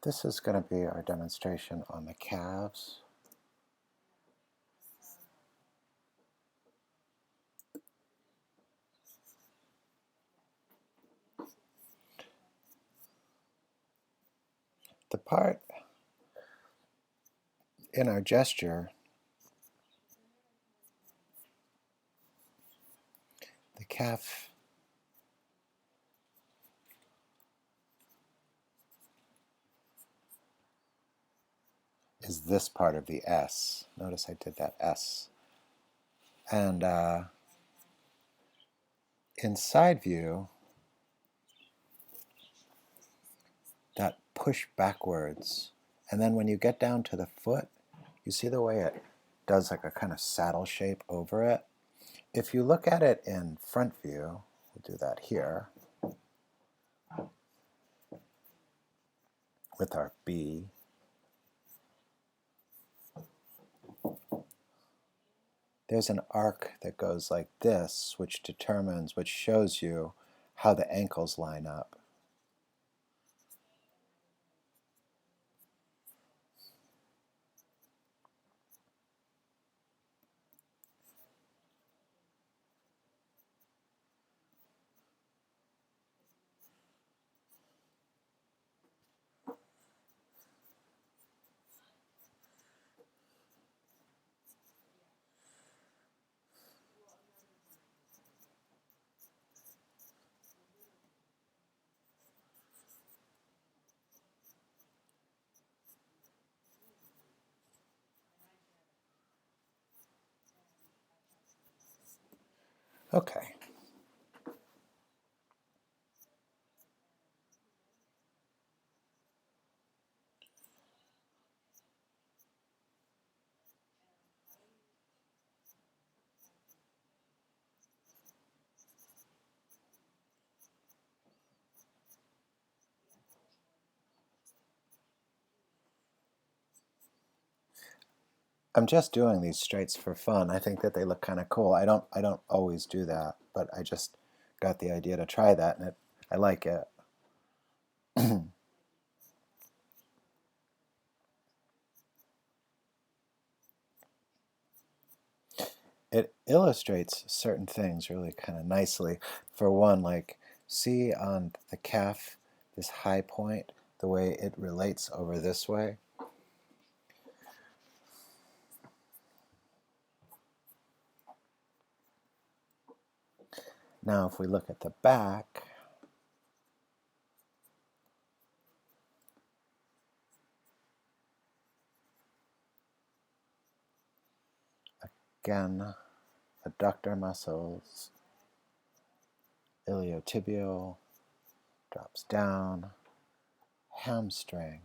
This is going to be our demonstration on the calves. The part in our gesture, the calf is this part of the S. Notice I did that S. And in side view, that push backwards. And then when you get down to the foot, you see the way it does like a kind of saddle shape over it? If you look at it in front view, we'll do that here with our B. There's an arc that goes like this, which shows you how the ankles line up. Okay. I'm just doing these straights for fun. I think that they look kind of cool. I don't always do that, but I just got the idea to try that, and I like it. It illustrates certain things really kind of nicely. For one, like see on the calf, this high point, the way it relates over this way. Now if we look at the back, again, adductor muscles, iliotibial, drops down, hamstring,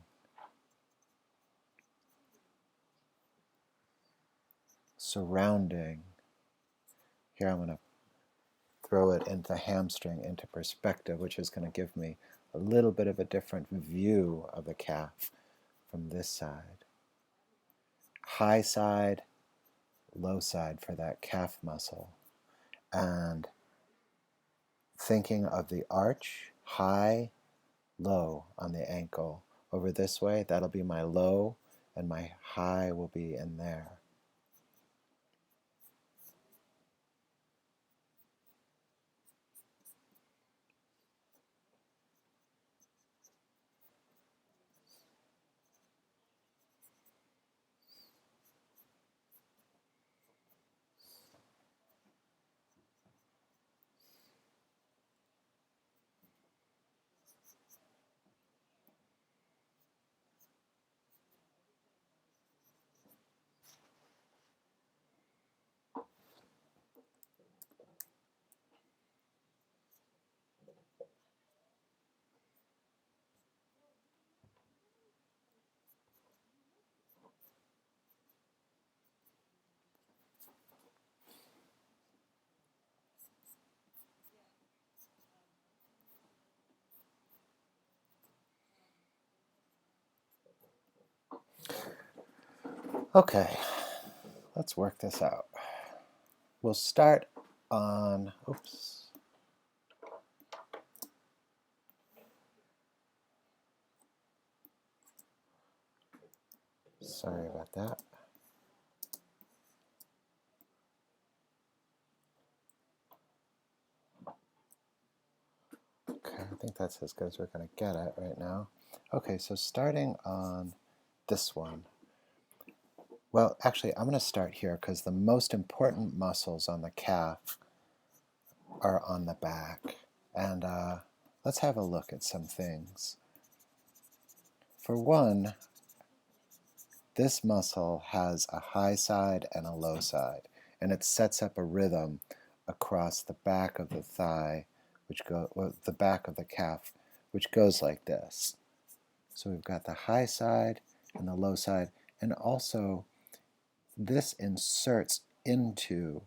surrounding. Here I'm going to throw it into hamstring into perspective, which is going to give me a little bit of a different view of the calf from this side. High side, low side for that calf muscle. And thinking of the arch, high, low on the ankle. Over this way, that'll be my low, and my high will be in there. Okay, let's work this out. We'll start on, oops. Sorry about that. Okay, I think that's as good as we're going to get it right now. Okay, so starting on this one. Well, actually, I'm going to start here because the most important muscles on the calf are on the back. And let's have a look at some things. For one, this muscle has a high side and a low side, and it sets up a rhythm across the back of the thigh, the back of the calf, which goes like this. So we've got the high side and the low side, and also this inserts into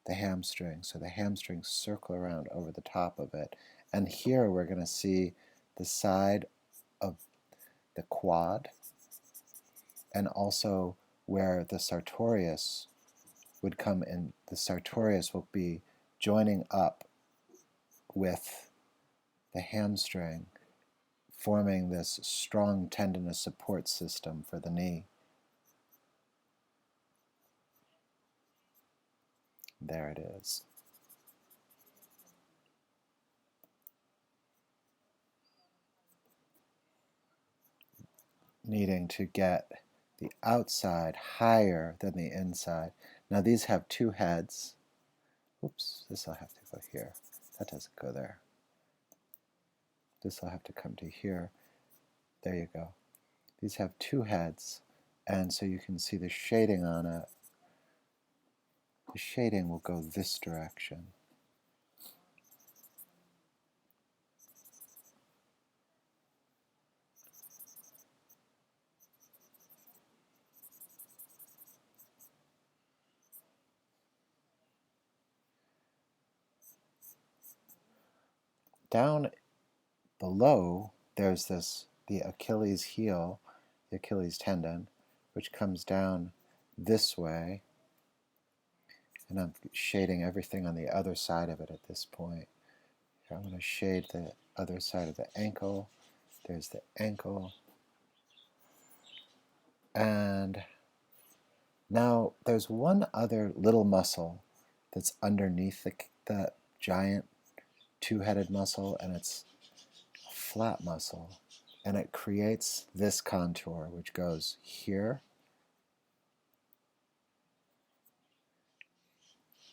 the hamstring, so the hamstrings circle around over the top of it. And here we're going to see the side of the quad, and also where the sartorius would come in. The sartorius will be joining up with the hamstring, forming this strong tendinous support system for the knee. There it is. Needing to get the outside higher than the inside. Now these have two heads. Oops, this will have to go here. That doesn't go there. This will have to come to here. There you go. These have two heads, and so you can see the shading on it. The shading will go this direction. Down below, there's the Achilles heel, the Achilles tendon, which comes down this way. And I'm shading everything on the other side of it at this point. Here, I'm going to shade the other side of the ankle. There's the ankle. And now there's one other little muscle that's underneath the giant two-headed muscle, and it's a flat muscle. And it creates this contour, which goes here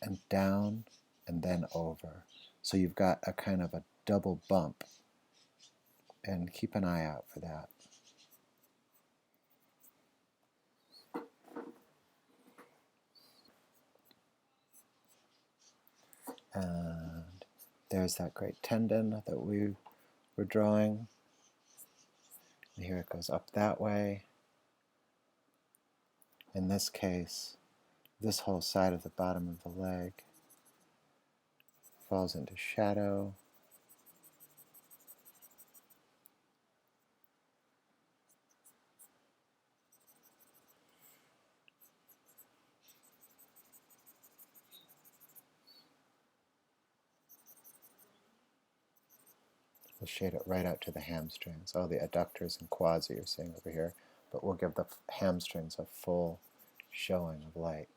and down and then over. So you've got a kind of a double bump, and keep an eye out for that. And there's that great tendon that we were drawing. And here it goes up that way. In this case, this whole side of the bottom of the leg falls into shadow. We'll shade it right out to the hamstrings, all the adductors and quads that you're seeing over here, but we'll give the hamstrings a full showing of light.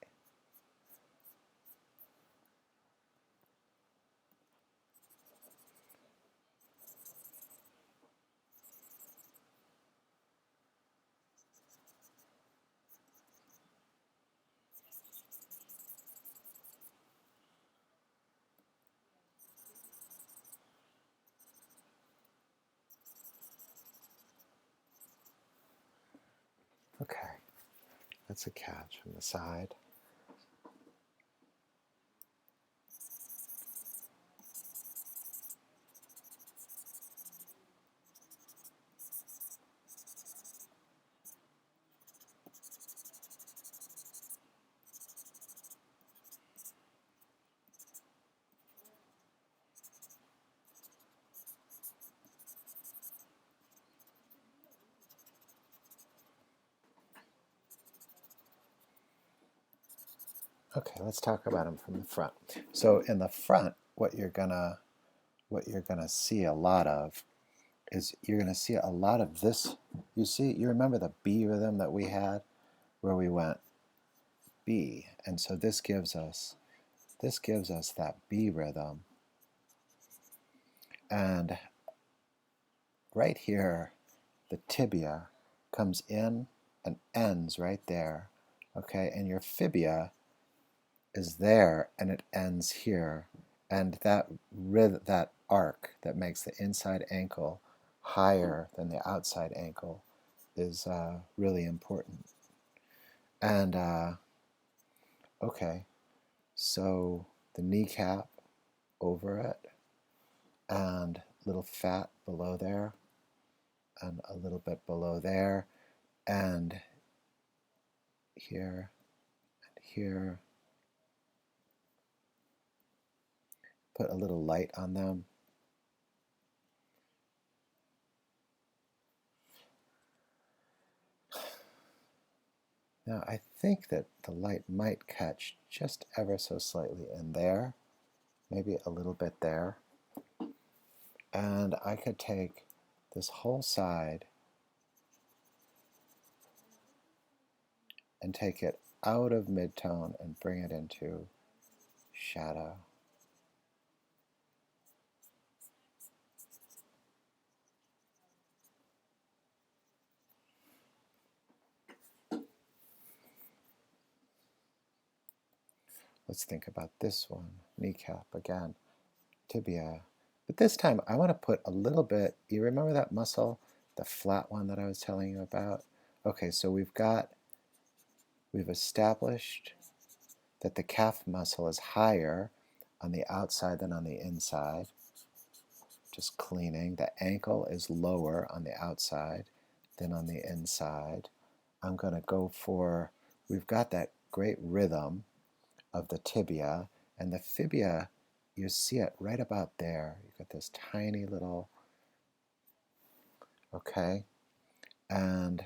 Okay, that's a catch from the side. Okay, let's talk about them from the front. So in the front, what you're gonna see a lot of is you're gonna see a lot of this. You remember the B rhythm that we had? where we went B. And so this gives us that B rhythm. And right here, the tibia comes in and ends right there. Okay, and your fibia is there and it ends here. And that arc that makes the inside ankle higher than the outside ankle is really important. And okay, so the kneecap over it, and little fat below there, and a little bit below there, and here, and here. Put a little light on them. Now I think that the light might catch just ever so slightly in there, maybe a little bit there. And I could take this whole side and take it out of midtone and bring it into shadow. Let's think about this one, kneecap again, tibia. But this time I want to put a little bit, you remember that muscle, the flat one that I was telling you about? Okay, so we've established that the calf muscle is higher on the outside than on the inside. Just cleaning. The ankle is lower on the outside than on the inside. I'm going to go for, we've got that great rhythm of the tibia, and the fibia, you see it right about there. You've got this tiny little, okay, and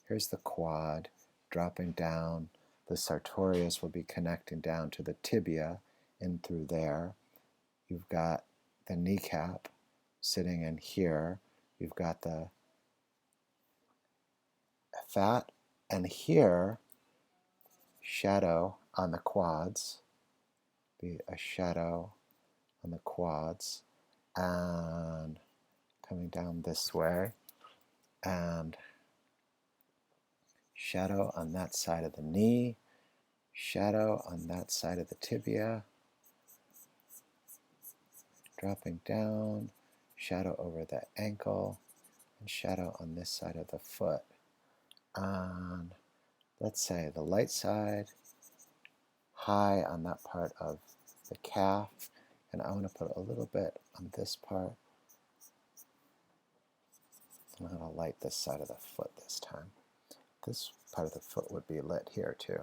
here's the quad dropping down. The sartorius will be connecting down to the tibia in through there. You've got the kneecap sitting in here. You've got the fat, and here, shadow on the quads. Be a shadow on the quads, and coming down this way, and shadow on that side of the knee, shadow on that side of the tibia, dropping down, shadow over the ankle, and shadow on this side of the foot. And let's say the light side, high on that part of the calf, and I want to put a little bit on this part. I'm going to light this side of the foot this time. This part of the foot would be lit here too.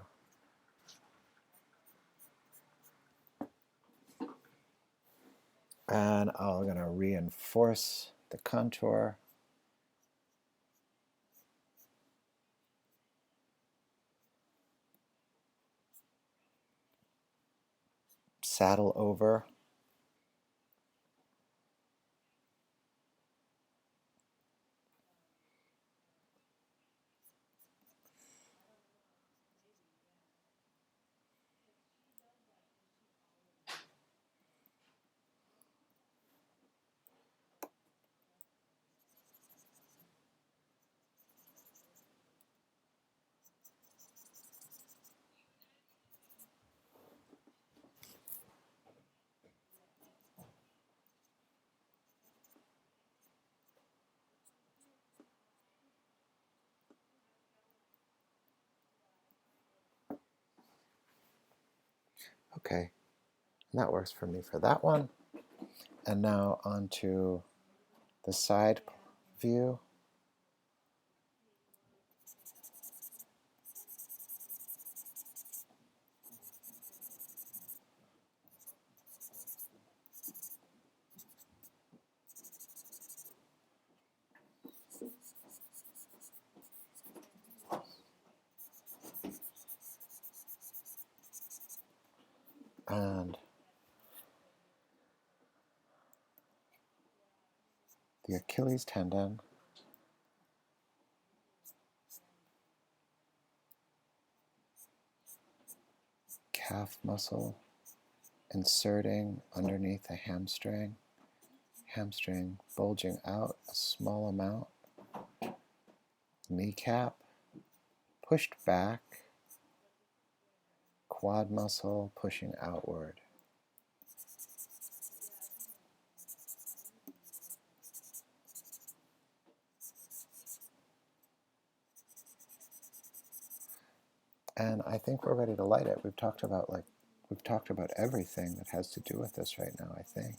And I'm going to reinforce the contour. Saddle over. Okay, and that works for me for that one. And now onto the side view. And the Achilles tendon, calf muscle inserting underneath the hamstring, hamstring bulging out a small amount, kneecap pushed back, quad muscle pushing outward. And I think we're ready to light it. We've talked about everything that has to do with this right now, I think.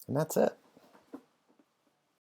And that's it.